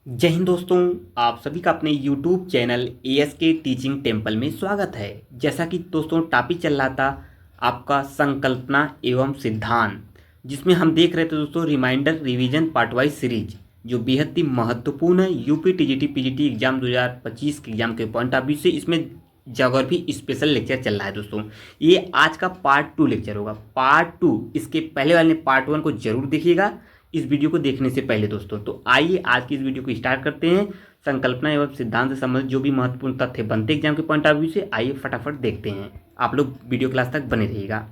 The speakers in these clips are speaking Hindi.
जय हिंद दोस्तों। आप सभी का अपने YouTube channel ASK teaching temple में स्वागत है। जैसा कि दोस्तों टॉपिक चल रहा था आपका संकल्पना एवं सिद्धांत, जिसमें हम देख रहे थे दोस्तों reminder revision part wise series, जो बेहद ही महत्वपूर्ण है यूपी टीजीटी पीजीटी एग्जाम 2025 के एग्जाम के पॉइंट ऑफ व्यू से। इसमें ज्योग्राफी स्पेशल लेक्चर चल रहा है दोस्तों। ये आज का पार्ट 2 लेक्चर होगा। पार्ट 2, इसके पहले वाले पार्ट 1 को जरूर देखिएगा इस वीडियो को देखने से पहले दोस्तों। तो आइए आज की इस वीडियो को स्टार्ट करते हैं। संकल्पना एवं सिद्धांत से संबंधित जो भी महत्वपूर्ण तथ्य बनते हैं एग्जाम के पॉइंट ऑफ व्यू से, आइए फटाफट देखते हैं। आप लोग वीडियो क्लास तक बने रहिएगा।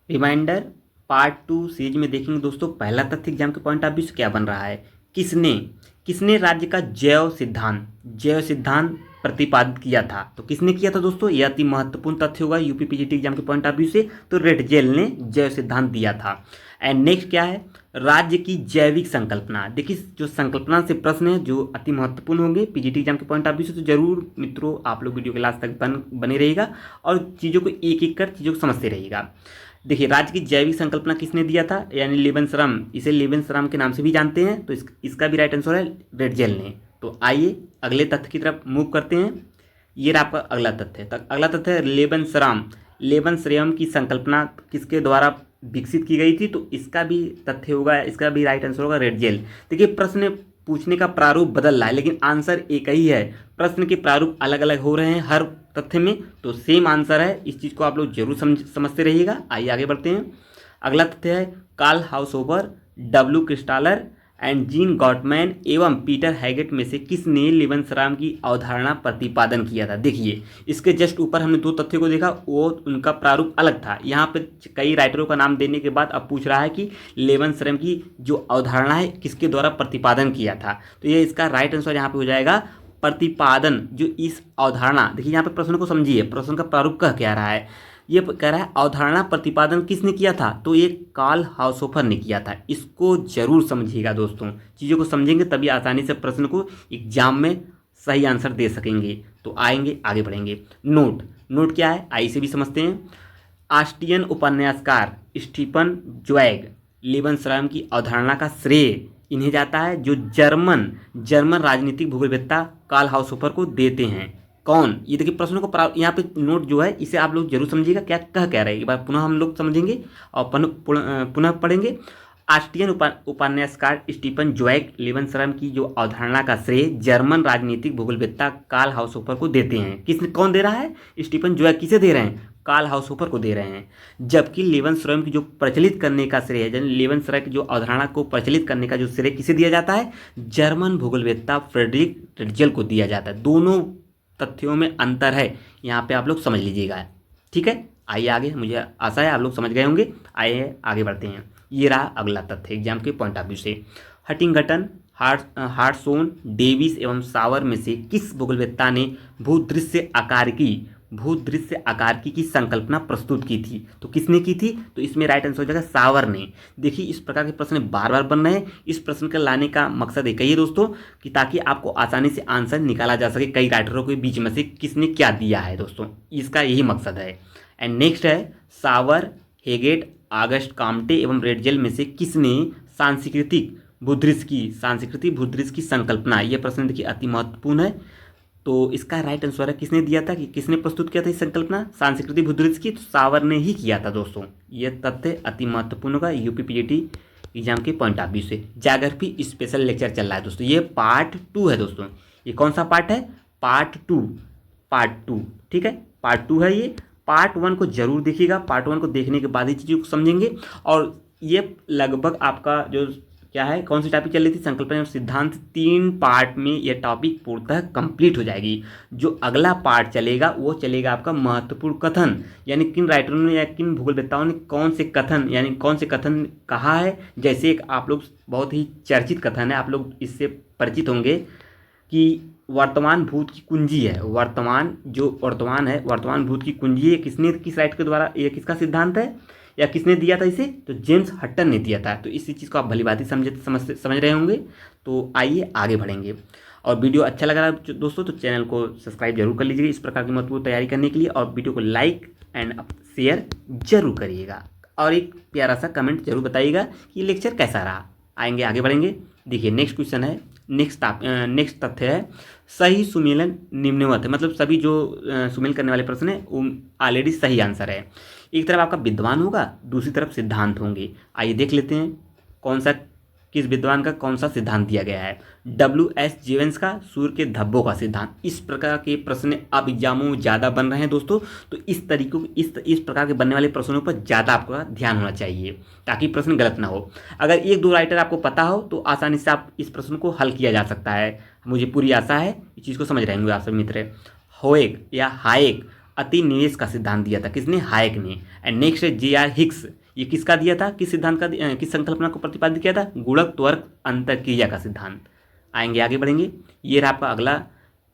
रिमाइंडर पार्ट 2 सीरीज में देखेंगे दोस्तों, पहला तथ्य एग्जाम के पॉइंट ऑफ व्यू से क्या बन रहा है। किसने किसने राज्य का जैव सिद्धांत प्रतिपादित किया था। तो किसने किया था दोस्तों, यह अति महत्वपूर्ण तथ्य होगा यूपी पीजीटी एग्जाम के पॉइंट ऑफ व्यू से। तो रेडजेल ने जैव सिद्धांत दिया था। एंड नेक्स्ट क्या है, राज्य की जैविक संकल्पना। देखिए जो संकल्पना से प्रश्न है जो अति महत्वपूर्ण होंगे पीजीटी एग्जाम के पॉइंट ऑफ व्यू से, तो जरूर मित्रों आप लोग वीडियो के लास्ट तक बने रहिएगा और चीज़ों को एक एक कर चीज़ों को समझते रहिएगा। देखिए राज्य की जैविक संकल्पना किसने दिया था, यानी लेबनसरम, इसे लेबनसरम के नाम से भी जानते हैं। तो इसका भी राइट आंसर है रेडजेल ने। तो आइए अगले तथ्य की तरफ मूव करते हैं। ये रहा आपका अगला तथ्य। अगला तथ्य है लेबनसरम की संकल्पना किसके द्वारा विकसित की गई थी। तो इसका भी तथ्य होगा, इसका भी राइट आंसर होगा रेडजेल। देखिए प्रश्न पूछने का प्रारूप बदल रहा है लेकिन आंसर एक ही है। प्रश्न के प्रारूप अलग अलग हो रहे हैं हर तथ्य में, तो सेम आंसर है। इस चीज़ को आप लोग जरूर समझते रहिएगा। आइए आगे बढ़ते हैं। अगला तथ्य है Karl Haushofer, W Christaller and Jean Gottmann एवं पीटर हैगेट में से किसने लेबनसराम की अवधारणा प्रतिपादन किया था। देखिए इसके जस्ट ऊपर हमने दो तथ्यों को देखा, वो उनका प्रारूप अलग था। यहाँ पे कई राइटरों का नाम देने के बाद अब पूछ रहा है कि लेबनसराम की जो अवधारणा है किसके द्वारा प्रतिपादन किया था। तो ये इसका राइट आंसर यहाँ पे हो जाएगा प्रतिपादन। जो इस अवधारणा, देखिए यहाँ पे प्रश्न को समझिए, प्रश्न का प्रारूप कह क्या रहा है। ये कह रहा है अवधारणा प्रतिपादन किसने किया था, तो ये कार्ल हाउसओवर ने किया था। इसको जरूर समझिएगा दोस्तों, चीज़ों को समझेंगे तभी आसानी से प्रश्न को एग्जाम में सही आंसर दे सकेंगे। तो आएंगे आगे बढ़ेंगे। नोट क्या है आइए से भी समझते हैं। ऑस्ट्रियन उपन्यासकार स्टीफन ज्वेग लेबनसराम की अवधारणा का श्रेय इन्हें जाता है, जो जर्मन राजनीतिक भूगोलवेत्ता कार्ल हाउसओवर को देते हैं। कौन, ये देखिए प्रश्नों को यहाँ पे नोट जो है इसे आप लोग जरूर समझिएगा क्या कह रहे हैं। एक बार पुनः हम लोग समझेंगे और पुनः पढ़ेंगे। ऑस्ट्रियन उपन्यासकार स्टीफन ज्वेग लेबनसराम की जो अवधारणा का श्रेय जर्मन राजनीतिक भूगोलवेत्ता कार्ल हाउसओवर को देते हैं। कौन दे रहा है, स्टीफन ज्वेग किसे दे रहे हैं, कार्ल हाउसओवर को दे रहे हैं। जबकि लेबनसराम की जो प्रचलित करने का श्रेय है, लेबनसराम की जो अवधारणा को प्रचलित करने का जो श्रेय किसे दिया जाता है, जर्मन भूगोलवेत्ता फ्रेडरिक रेडजेल को दिया जाता है। दोनों तथ्यों में अंतर है, यहाँ पे आप लोग समझ लीजिएगा। ठीक है, आइए आगे, मुझे आशा है आप लोग समझ गए होंगे। आइए आगे बढ़ते हैं। ये रहा अगला तथ्य एग्जाम के पॉइंट ऑफ व्यू से। हटिंगटन, हार्टसोन, डेविस एवं सावर में से किस भूगोलवेत्ता ने भूदृश्य आकारकी की संकल्पना प्रस्तुत की थी। तो किसने की थी, तो इसमें राइट आंसर हो जाएगा सावर ने। देखिए इस प्रकार के प्रश्न बार बार बन रहे हैं। इस प्रश्न का लाने का मकसद एक ही है दोस्तों, कि ताकि आपको आसानी से आंसर निकाला जा सके कई राइटरों के बीच में से किसने क्या दिया है दोस्तों, इसका यही मकसद है। एंड नेक्स्ट है सावर, हेगेट, आगस्ट काम्टे एवं रेडजेल में से किसने सांस्कृतिक भूदृश्य की संकल्पना, यह प्रश्न देखिए अति महत्वपूर्ण है। तो इसका राइट आंसर है किसने दिया था, कि किसने प्रस्तुत किया था इस संकल्पना सांस्कृतिक भूदृश्य की, तो सावर ने ही किया था दोस्तों। यह तथ्य अति महत्वपूर्ण होगा यूपी पीजीटी एग्जाम के पॉइंट ऑफ व्यू से। ज्योग्राफी स्पेशल लेक्चर चल रहा है दोस्तों, ये पार्ट 2 है दोस्तों। ये कौन सा पार्ट है, पार्ट टू। ठीक है, पार्ट 2 है ये। पार्ट 1 को जरूर देखिएगा, पार्ट 1 को देखने के बाद ही चीज़ों को समझेंगे। और ये लगभग आपका जो क्या है, कौन सी टॉपिक चल रही थी, संकल्पना और सिद्धांत, 3 पार्ट में यह टॉपिक पूर्णतः कंप्लीट हो जाएगी। जो अगला पार्ट चलेगा वो चलेगा आपका महत्वपूर्ण कथन, यानी किन राइटरों ने या किन भूगोलवेत्ताओं ने कौन से कथन कहा है। जैसे एक आप लोग बहुत ही चर्चित कथन है, आप लोग इससे परिचित होंगे कि वर्तमान भूत की कुंजी है। वर्तमान भूत की कुंजी है, किस राइटर के द्वारा, ये किसका सिद्धांत है या किसने दिया था इसे, तो जेम्स हटन ने दिया था। तो इसी चीज़ को आप भलीभांति समझ रहे होंगे। तो आइए आगे बढ़ेंगे। और वीडियो अच्छा लग रहा है दोस्तों तो चैनल को सब्सक्राइब जरूर कर लीजिएगा इस प्रकार की महत्वपूर्ण तैयारी करने के लिए, और वीडियो को लाइक एंड शेयर जरूर करिएगा, और एक प्यारा सा कमेंट जरूर बताइएगा कि लेक्चर कैसा रहा। आएंगे आगे बढ़ेंगे। देखिए नेक्स्ट क्वेश्चन है, नेक्स्ट तथ्य है सही सुमेलन निम्नवत है, मतलब सभी जो सुमेल करने वाले प्रश्न है वो ऑलरेडी सही आंसर है। एक तरफ आपका विद्वान होगा, दूसरी तरफ सिद्धांत होंगे। आइए देख लेते हैं कौन सा, किस विद्वान का कौन सा सिद्धांत दिया गया है। W.S. जेवेंस का सूर्य के धब्बों का सिद्धांत। इस प्रकार के प्रश्न अब एग्जामों में ज़्यादा बन रहे हैं दोस्तों, तो इस तरीकों इस प्रकार के बनने वाले प्रश्नों पर ज़्यादा आपका ध्यान होना चाहिए ताकि प्रश्न गलत ना हो। अगर एक दो राइटर आपको पता हो तो आसानी से आप इस प्रश्न को हल किया जा सकता है। मुझे पूरी आशा है इस चीज़ को समझ रहे होंगे आप सभी मित्र। होएक या हायेक अतिनिवेश का सिद्धांत दिया था, किसने? हायेक ने। एंड नेक्स्ट है J.R. हिक्स, ये किसका दिया था, किस सिद्धांत का, किस संकल्पना को प्रतिपादित किया था? गुणक त्वरक अंतरक्रिया का सिद्धांत। आएंगे आगे बढ़ेंगे। ये रहा आपका अगला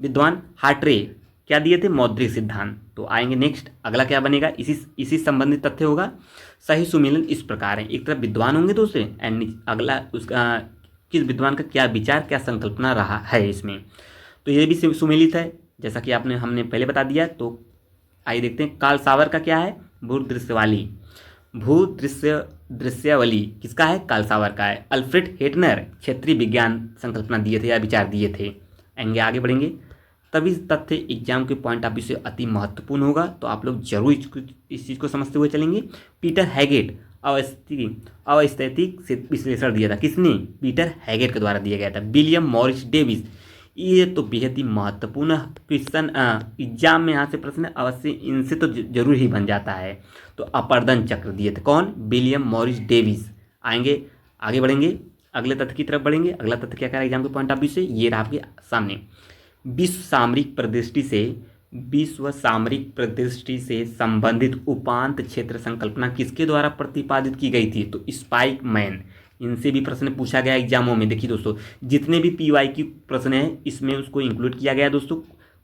विद्वान हार्ट्रे, क्या दिए थे? मौद्रिक सिद्धांत। तो आएंगे नेक्स्ट, अगला क्या बनेगा, इसी संबंधित तथ्य होगा। सही सुमेलन इस प्रकार है, एक तरफ विद्वान होंगे दूसरे, एंड अगला उसका किस विद्वान का क्या विचार, क्या संकल्पना रहा है इसमें, तो ये भी सुमेलित है जैसा कि हमने पहले बता दिया। तो आइए देखते हैं कार्ल सावर का क्या है? भूदृश्यावली किसका है? कार्ल सावर का है। अल्फ्रेड हेटनर क्षेत्रीय विज्ञान संकल्पना दिए थे या विचार दिए थे। आगे बढ़ेंगे। तभी तथ्य एग्जाम के पॉइंट ऑफ व्यू से अति महत्वपूर्ण होगा, तो आप लोग जरूर इस चीज़ को समझते हुए चलेंगे। पीटर हैगेट अवस्थैतिक विश्लेषण दिया था, किसने? पीटर हैगेट के द्वारा दिया गया था। विलियम मॉरिस डेविस, ये तो बेहद ही महत्वपूर्ण क्वेश्चन एग्जाम में यहाँ से प्रश्न अवश्य इनसे तो जरूर ही बन जाता है। तो अपर्दन चक्र दिए थे, कौन? William Morris Davis. आगे बढ़ेंगे, अगले तथ्य की तरफ बढ़ेंगे। अगला तथ्य क्या करेगा एग्जाम के पॉइंट ऑफ व्यू से, ये रहा आपके सामने। विश्व सामरिक परिदृष्टि से संबंधित उपांत क्षेत्र संकल्पना किसके द्वारा प्रतिपादित की गई थी? तो स्पाइक मैन। इनसे भी प्रश्न पूछा गया एग्जामों में। देखिए दोस्तों, जितने भी PYQ प्रश्न हैं इसमें उसको इंक्लूड किया गया है दोस्तों,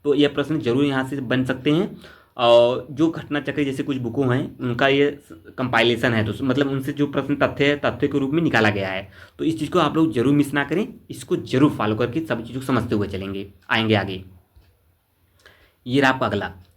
तो ये प्रश्न जरूर यहाँ से बन सकते हैं। और जो घटना चक्र जैसे कुछ बुकों हैं उनका ये कंपाइलेशन है दोस्तों, मतलब उनसे जो प्रश्न तथ्य के रूप में निकाला गया है। तो इस चीज़ को आप लोग जरूर मिस ना करें, इसको जरूर फॉलो करके सभी चीज़ों को समझते हुए चलेंगे। आगे ये रहा आपका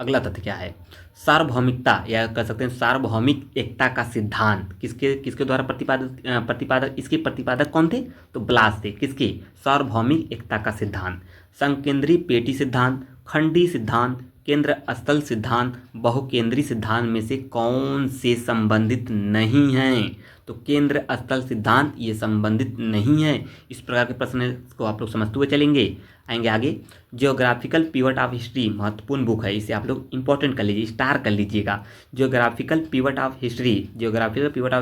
अगला तथ्य क्या है? सार्वभौमिकता, या कह सकते हैं सार्वभौमिक एकता का सिद्धांत किसके द्वारा प्रतिपादक इसके प्रतिपादक कौन थे? तो ब्लास थे। किसके? सार्वभौमिक एकता का सिद्धांत। संकेंद्रीय पेटी सिद्धांत, खंडी सिद्धांत, केंद्र स्थल सिद्धांत, बहुकेंद्रीय सिद्धांत में से कौन से संबंधित नहीं हैं? तो केंद्र स्थल सिद्धांत ये संबंधित नहीं है। इस प्रकार के प्रश्न को आप लोग समझते हुए चलेंगे। आगे जियोग्राफिकल पिवट ऑफ हिस्ट्री, महत्वपूर्ण बुक है, इसे आप लोग इंपॉर्टेंट कर लीजिए, स्टार कर लीजिएगा। जियोग्राफिकल पिवट ऑफ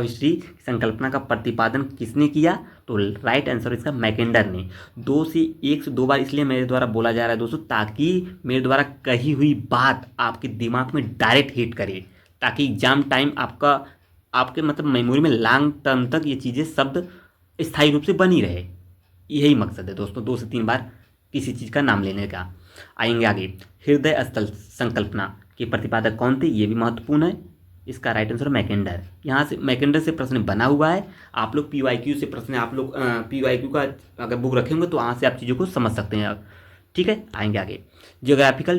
हिस्ट्री संकल्पना का प्रतिपादन किसने किया? तो राइट आंसर इसका मैकेंडर ने। 1 से 2 बार इसलिए मेरे द्वारा बोला जा रहा है दोस्तों, ताकि मेरे द्वारा कही हुई बात आपके दिमाग में डायरेक्ट हिट करे, ताकि एग्जाम टाइम आपके मतलब मेमोरी में लॉन्ग टर्म तक ये चीज़ें शब्द स्थायी रूप से बनी रहे। यही मकसद है दोस्तों 2 से 3 बार किसी चीज़ का नाम लेने का। आगे हृदय स्थल संकल्पना के प्रतिपादक कौन थे? ये भी महत्वपूर्ण है। इसका राइट आंसर मैकेंडर। यहाँ से मैकेंडर से प्रश्न बना हुआ है। आप लोग PYQ से प्रश्न, आप लोग PYQ का अगर बुक रखेंगे तो वहाँ से आप चीज़ों को समझ सकते हैं। ठीक है, आगे जियोग्राफिकल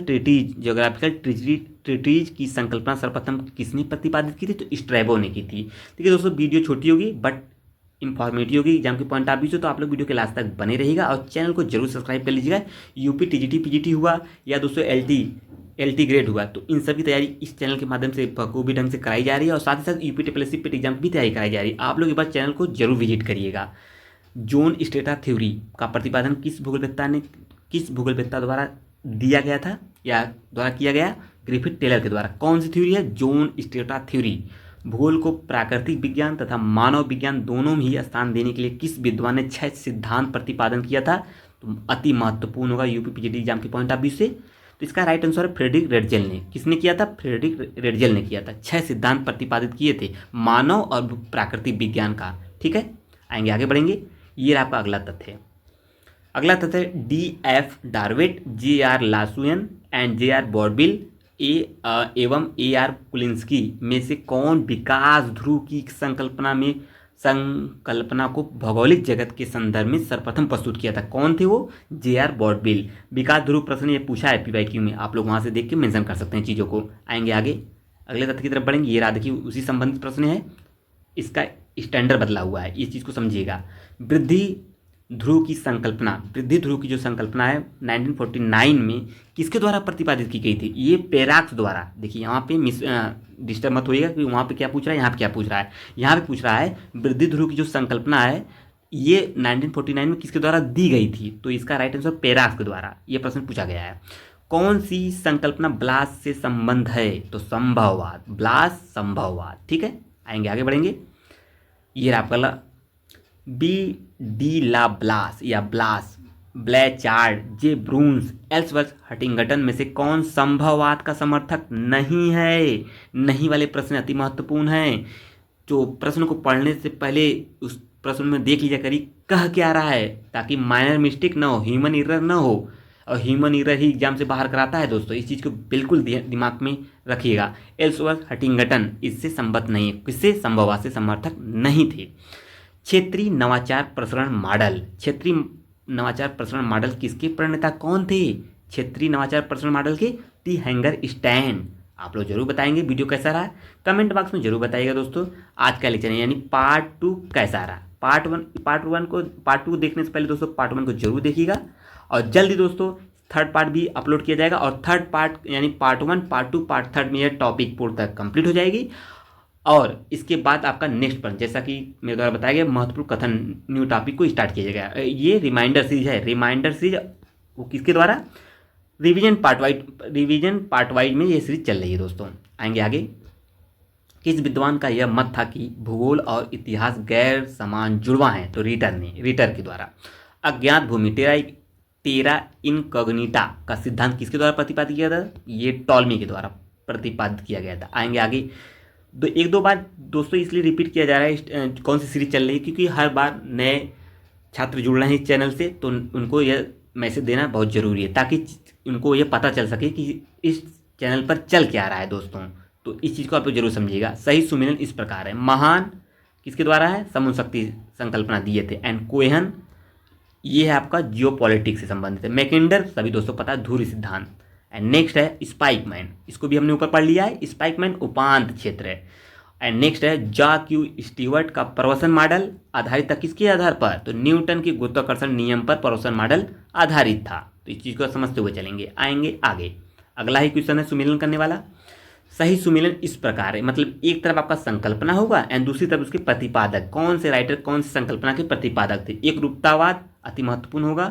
ट्रीटीज की संकल्पना सर्वप्रथम किसने प्रतिपादित की थी? तो स्ट्रैबो ने की थी। ठीक है दोस्तों, वीडियो छोटी होगी बट इंफॉर्मेटिव होगी एग्जाम के पॉइंट ऑफ व्यू से, तो आप लोग वीडियो के लास्ट तक बने रहिएगा और चैनल को जरूर सब्सक्राइब कर लीजिएगा। UP TGT PGT हुआ या दोस्तों LT ग्रेड हुआ, तो इन सब की तैयारी इस चैनल के माध्यम से बखूबी ढंग से कराई जा रही है, और साथ ही साथ UP TSSC पेट एग्जाम की भी तैयारी कराई जा रही है। आप लोग एक बार चैनल को जरूर विजिट करिएगा। जोन स्टेटा थ्योरी का प्रतिपादन किस भूगोलवेत्ता द्वारा दिया गया था या द्वारा किया गया? ग्रिफिथ टेलर के द्वारा। कौन सी थ्योरी है? Zone strata theory. भूगोल को प्राकृतिक विज्ञान तथा मानव विज्ञान दोनों में ही स्थान देने के लिए किस विद्वान ने 6 सिद्धांत प्रतिपादन किया था? तो अति महत्वपूर्ण होगा UP PGT एग्जाम के पॉइंट ऑफ व्यू से। तो इसका राइट आंसर है फ्रेडरिक रेडजेल ने। किसने किया था? फ्रेडरिक रेडजेल ने किया था। 6 सिद्धांत प्रतिपादित किए थे मानव और प्राकृतिक विज्ञान का। ठीक है, आगे बढ़ेंगे। ये आपका अगला तथ्य DF डार्विट, JR लासुएन एंड JR बॉर्डविल एवं AR कुलिंस्की में से कौन विकास ध्रुव की संकल्पना को भौगोलिक जगत के संदर्भ में सर्वप्रथम प्रस्तुत किया था? कौन थे वो? JR बॉर्डविल। विकास ध्रुव प्रश्न ये पूछा है PYQ में, आप लोग वहाँ से देख के मेंशन कर सकते हैं चीज़ों को। आगे अगले तथ्य की तरफ बढ़ेंगे। ये देखिए उसी संबंधित प्रश्न है। इसका स्टैंडर्ड बदला हुआ है, इस चीज़ को समझिएगा। वृद्धि ध्रुव की संकल्पना, वृद्धि ध्रुव की जो संकल्पना है 1949 में किसके द्वारा प्रतिपादित की गई थी? ये पेराक्स द्वारा। देखिए यहाँ पे मिस डिस्टर्ब मत होइएगा कि वहाँ पे क्या पूछ रहा है, यहाँ पे क्या पूछ रहा है। यहाँ पे पूछ रहा है वृद्धि ध्रुव की जो संकल्पना है ये 1949 में किसके द्वारा दी गई थी? तो इसका राइट आंसर पेराक्स के द्वारा ये प्रश्न पूछा गया है। कौन सी संकल्पना ब्लास से संबंध है? तो संभववाद, ब्लास संभववाद। ठीक है, आएंगे आगे बढ़ेंगे। ये आपका बी डी ला ब्लास या ब्लास, ब्लैचार्ड, जे ब्रून्स, एल्सवर्थ हटिंगटन में से कौन संभववाद का समर्थक नहीं है? नहीं वाले प्रश्न अति महत्वपूर्ण हैं। जो प्रश्न को पढ़ने से पहले उस प्रश्न में देख लीजिए करी कह क्या रहा है, ताकि माइनर मिस्टेक ना हो, ह्यूमन एरर ना हो। और ह्यूमन एरर ही एग्जाम से बाहर कराता है दोस्तों, इस चीज़ को बिल्कुल दिमाग में रखिएगा। एल्सवर्थ हटिंगटन इससे संबद्ध नहीं है, किससे? संभववाद से समर्थक नहीं थे। क्षेत्रीय नवाचार प्रसरण मॉडल, क्षेत्रीय नवाचार प्रसरण मॉडल किसके प्रणेता कौन थे? क्षेत्रीय नवाचार प्रसरण मॉडल के टी हैंगर स्टैंड। आप लोग जरूर बताएंगे वीडियो कैसा रहा, कमेंट बॉक्स में जरूर बताइएगा दोस्तों। आज का लेक्चर यानी पार्ट 2 कैसा रहा। पार्ट टू देखने से पहले दोस्तों पार्ट 1 को जरूर देखिएगा, और जल्दी दोस्तों थर्ड पार्ट भी अपलोड किया जाएगा। और थर्ड पार्ट यानी पार्ट 1, पार्ट 2, पार्ट 3 में यह टॉपिक पूर्णतः कंप्लीट हो जाएगी। और इसके बाद आपका नेक्स्ट पॉइंट, जैसा कि मेरे द्वारा बताया गया, महत्वपूर्ण कथन न्यू टॉपिक को स्टार्ट किया जाएगा। ये रिमाइंडर सीरीज है। रिमाइंडर सीरीज वो किसके द्वारा? रिवीजन पार्ट वाइज में ये सीरीज चल रही है दोस्तों। आएंगे आगे। किस विद्वान का यह मत था कि भूगोल और इतिहास गैर समान जुड़वा हैं? तो रीटर के द्वारा। अज्ञात भूमि टेरा इनकॉग्निटा का सिद्धांत किसके द्वारा प्रतिपादित किया था? ये टॉलमी के द्वारा प्रतिपादित किया गया था। आएंगे आगे। एक दो बार दोस्तों इसलिए रिपीट किया जा रहा है कौन सी सीरीज चल रही है, क्योंकि हर बार नए छात्र जुड़ रहे हैं इस चैनल से, तो उनको यह मैसेज देना बहुत ज़रूरी है, ताकि उनको यह पता चल सके कि इस चैनल पर चल क्या रहा है दोस्तों। तो इस चीज़ को आप लोग जरूर समझिएगा। सही सुमेलन इस प्रकार है। महान किसके द्वारा है? समुद्र शक्ति संकल्पना दिए थे। एंड कोहेन ये है आपका जियोपॉलिटिक्स से संबंधित है। मैकेंडर सभी दोस्तों पता है, धुरी सिद्धांत। एंड नेक्स्ट है स्पाइकमैन, इसको भी हमने ऊपर पढ़ लिया है। स्पाइकमैन उपांत क्षेत्र है। एंड नेक्स्ट है क्यू स्टीवर्ट का प्रवसन मॉडल आधारित था किसके आधार पर? तो न्यूटन के गुरुत्वाकर्षण नियम पर प्रवसन मॉडल आधारित था। तो इस चीज़ को समझते हुए चलेंगे। आएंगे आगे। अगला ही क्वेश्चन है सुमेलन करने वाला। सही सुमेलन इस प्रकार है, मतलब एक तरफ आपका संकल्पना होगा एंड दूसरी तरफ उसके प्रतिपादक। कौन से राइटर कौन सी संकल्पना के प्रतिपादक थे? एक रूपतावाद अति महत्वपूर्ण होगा,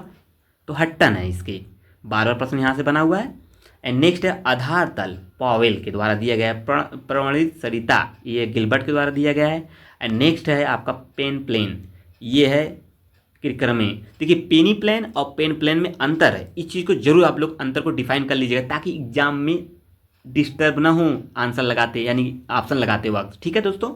तो हट्टन है इसके। 12वां प्रश्न यहाँ से बना हुआ है। एंड नेक्स्ट है आधार तल, पॉवेल के द्वारा दिया गया है। प्रमाणित सरिता, ये गिलबर्ट के द्वारा दिया गया है। एंड नेक्स्ट है आपका पेन प्लेन, ये है किरक्रमे। देखिए पेनी प्लेन और पेन प्लेन में अंतर है, इस चीज़ को जरूर आप लोग अंतर को डिफाइन कर लीजिएगा, ताकि एग्जाम में डिस्टर्ब ना हो आंसर लगाते यानी ऑप्शन लगाते वक्त। ठीक है दोस्तों,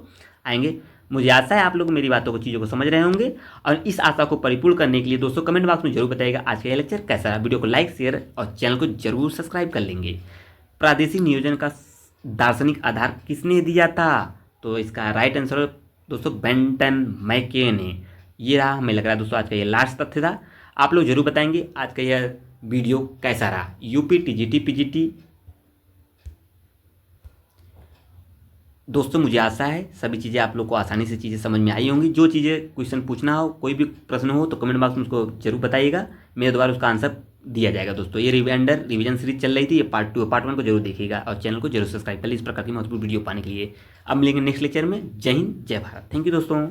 आएंगे। मुझे आशा है आप लोग मेरी बातों को चीज़ों को समझ रहे होंगे, और इस आशा को परिपूर्ण करने के लिए दोस्तों कमेंट बॉक्स में जरूर बताइएगा आज का यह लेक्चर कैसा रहा। वीडियो को लाइक शेयर और चैनल को जरूर सब्सक्राइब कर लेंगे। प्रादेशिक नियोजन का दार्शनिक आधार किसने दिया था? तो इसका राइट आंसर दोस्तों बेंटन मैके ने। ये रहा, हमें लग रहा है दोस्तों आज का ये लास्ट तथ्य था। आप लोग जरूर बताएंगे आज का यह वीडियो कैसा रहा। यूपी टीजीटी पीजीटी दोस्तों मुझे आशा है सभी चीज़ें आप लोग को आसानी से चीज़ें समझ में आई होंगी। जो चीज़ें क्वेश्चन पूछना हो, कोई भी प्रश्न हो, तो कमेंट बॉक्स में उसको जरूर बताइएगा, मेरे द्वारा उसका आंसर दिया जाएगा दोस्तों। ये रिवीजन सीरीज चल रही थी, ये पार्ट 2 है। पार्ट 1 को जरूर देखिएगा और चैनल को जरूर सब्सक्राइब कर लीजिए इस प्रकार की महत्वपूर्ण वीडियो पाने के लिए। अब मिलेंगे नेक्स्ट लेक्चर में। जय हिंद, जय भारत। थैंक यू दोस्तों।